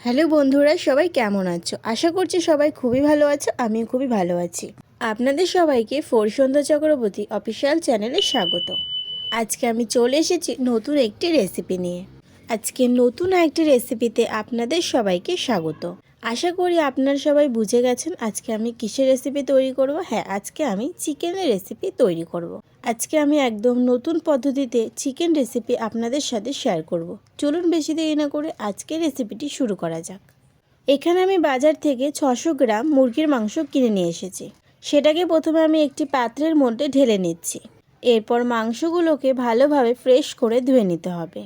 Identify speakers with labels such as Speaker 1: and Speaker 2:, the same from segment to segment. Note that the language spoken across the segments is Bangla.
Speaker 1: হ্যালো বন্ধুরা, সবাই কেমন আছো? আশা করছি সবাই খুবই ভালো আছো। আমিও খুবই ভালো আছি। আপনাদের সবাইকে সন্ধ্যা চক্রবর্তী অফিসিয়াল চ্যানেলে স্বাগত। আজকে আমি চলে এসেছি নতুন একটি রেসিপি নিয়ে। আজকে নতুন একটি রেসিপিতে আপনাদের সবাইকে স্বাগত। আশা করি আপনারা সবাই বুঝে গেছেন আজকে আমি কিসের রেসিপি তৈরি করব। হ্যাঁ, আজকে আমি চিকেনের রেসিপি তৈরি করব। আজকে আমি একদম নতুন পদ্ধতিতে চিকেন রেসিপি আপনাদের সাথে শেয়ার করব। চলুন বেশি দেরি না করে আজকের রেসিপিটি শুরু করা যাক। এখানে আমি বাজার থেকে 600 গ্রাম মুরগির মাংস কিনে নিয়ে এসেছি। সেটাকে প্রথমে আমি একটি পাত্রের মধ্যে ঢেলে নিচ্ছি। এরপর মাংসগুলোকে ভালোভাবে ফ্রেশ করে ধুয়ে নিতে হবে।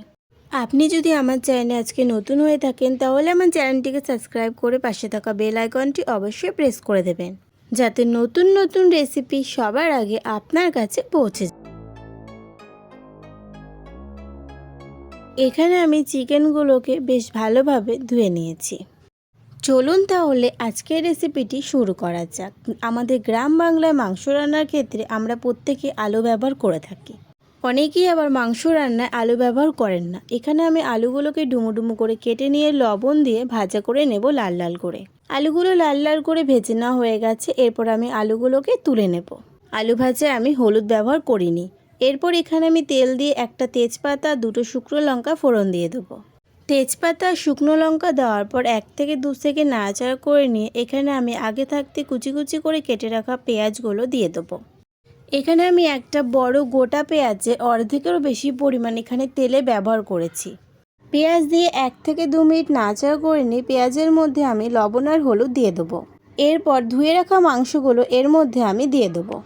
Speaker 1: আপনি যদি আমার চ্যানেলে আজকে নতুন হয়ে থাকেন তাহলে আমার চ্যানেলটিকে সাবস্ক্রাইব করে পাশে থাকা বেল আইকনটি অবশ্যই প্রেস করে দেবেন, যাতে নতুন নতুন রেসিপি সবার আগে আপনার কাছে পৌঁছে যায়। এখানে আমি চিকেনগুলোকে বেশ ভালোভাবে ধুয়ে নিয়েছি। চলুন তাহলে আজকের রেসিপিটি শুরু করা যাক। আমাদের গ্রাম বাংলায় মাংস রান্নার ক্ষেত্রে আমরা প্রত্যেকে আলু ব্যবহার করে থাকি। অনেকেই আবার মাংস রান্নায় আলু ব্যবহার করেন না। এখানে আমি আলুগুলোকে ডুমো ডুমো করে কেটে নিয়ে লবণ দিয়ে ভাজা করে নেব লাল লাল করে। আলুগুলো লাল লাল করে ভেজে নেওয়া হয়ে গেছে। এরপর আমি আলুগুলোকে তুলে নেব। আলু ভাজায় আমি হলুদ ব্যবহার করিনি। এরপর এখানে আমি তেল দিয়ে একটা তেজপাতা, দুটো শুকনো লঙ্কা ফোড়ন দিয়ে দেবো। তেজপাতা, শুকনো লঙ্কা দেওয়ার পর 1 থেকে 2 সেকেন্ড নাড়াচাড়া করে নিয়ে এখানে আমি আগে থাকতে কুচি কুচি করে কেটে রাখা পেঁয়াজগুলো দিয়ে দেবো। এখানে আমি একটা বড় গোটা পেঁয়াজে অর্ধেকেরও বেশি পরিমাণ এখানে তেলে ব্যবহার করেছি। পেঁয়াজ দিয়ে 1 থেকে 2 মিনিট নাড়াচাড়া করে নিয়ে পেঁয়াজের মধ্যে আমি লবণ আর হলুদ দিয়ে দেবো। এরপর ধুয়ে রাখা মাংসগুলো এর মধ্যে আমি দিয়ে দেবো।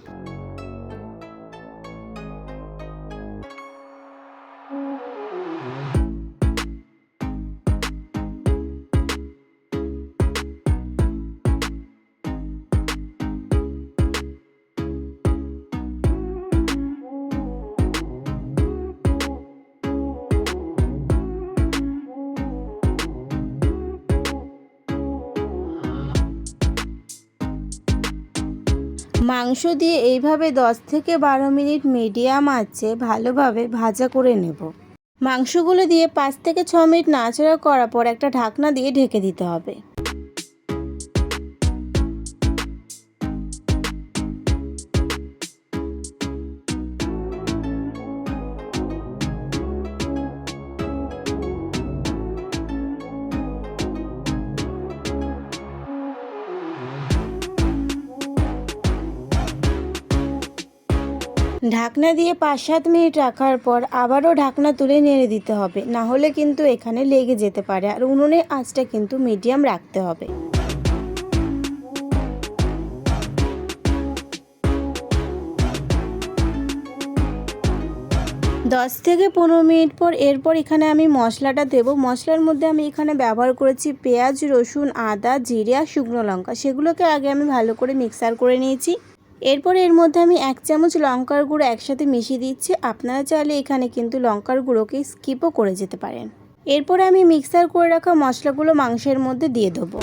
Speaker 1: মাংস দিয়ে এইভাবে 10 থেকে 12 মিনিট মিডিয়াম আঁচে ভালোভাবে ভাজা করে নেব। মাংসগুলো দিয়ে 5 থেকে 6 মিনিট নাড়াচাড়া করার পর একটা ঢাকনা দিয়ে ঢেকে দিতে হবে। ঢাকনা দিয়ে 5-7 মিনিট রাখার পর আবারও ঢাকনা তুলে নেড়ে দিতে হবে, না হলে কিন্তু এখানে লেগে যেতে পারে। আর উনুনের আঁচটা কিন্তু মিডিয়াম রাখতে হবে। 10 থেকে 15 মিনিট পর এরপর এখানে আমি মশলাটা দেব। মশলার মধ্যে আমি এখানে ব্যবহার করেছি পেঁয়াজ, রসুন, আদা, জিরে আর শুকনো লঙ্কা। সেগুলোকে আগে আমি ভালো করে মিক্সার করে নিয়েছি। এরপর এর মধ্যে আমি 1 চামচ লঙ্কার গুঁড়ো একসাথে মিশিয়ে দিচ্ছি। আপনারা চাইলে এখানে কিন্তু লঙ্কার গুঁড়োকে স্কিপও করে যেতে পারেন। এরপরে আমি মিক্সার করে রাখা মশলাগুলো মাংসের মধ্যে দিয়ে দেবো।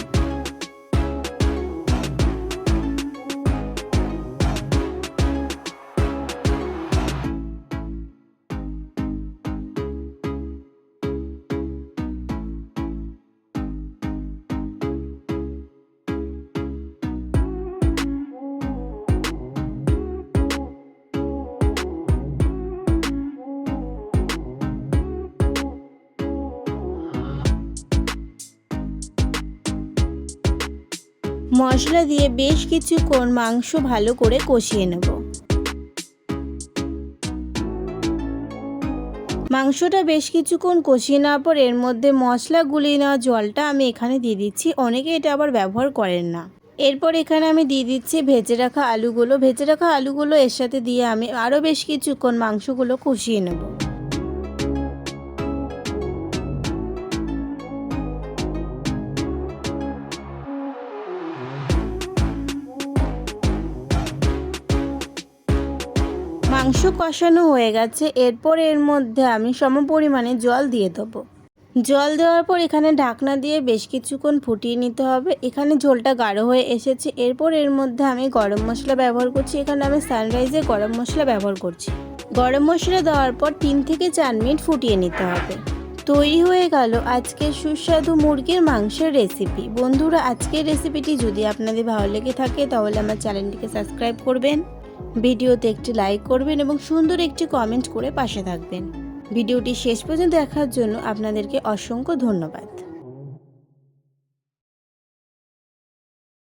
Speaker 1: মশলা দিয়ে বেশ কিছুক্ষণ মাংস ভালো করে কষিয়ে নেব। মাংসটা বেশ কিছুক্ষণ কষিয়ে নেওয়ার পর এর মধ্যে মশলা গুলিয়ে নেওয়া জলটা আমি এখানে দিয়ে দিচ্ছি। অনেকে এটা আবার ব্যবহার করেন না। এরপর এখানে আমি দিয়ে দিচ্ছি ভেজে রাখা আলুগুলো। ভেজে রাখা আলুগুলো এর সাথে দিয়ে আমি আরও বেশ কিছুক্ষণ মাংসগুলো কষিয়ে নেব। মাংস কষানো হয়ে গেছে। এরপর এর মধ্যে আমি সমপরিমাণে জল দিয়ে দেবো। জল দেওয়ার পর এখানে ঢাকনা দিয়ে বেশ কিছুক্ষণ ফুটিয়ে নিতে হবে। এখানে ঝোলটা গাঢ় হয়ে এসেছে। এরপর এর মধ্যে আমি গরম মশলা ব্যবহার করছি। এখানে আমি সানরাইজের গরম মশলা ব্যবহার করছি। গরম মশলা দেওয়ার পর 3 থেকে 4 মিনিট ফুটিয়ে নিতে হবে। তৈরি হয়ে গেল আজকের সুস্বাদু মুরগির মাংসের রেসিপি। বন্ধুরা, আজকের রেসিপিটি যদি আপনাদের ভালো লেগে থাকে তাহলে আমার চ্যানেলটিকে সাবস্ক্রাইব করবেন, ভিডিওতে একটি লাইক করবেন এবং সুন্দর একটি কমেন্ট করে পাশে থাকবেন। ভিডিওটি শেষ পর্যন্ত দেখার জন্য আপনাদেরকে অসংখ্য ধন্যবাদ।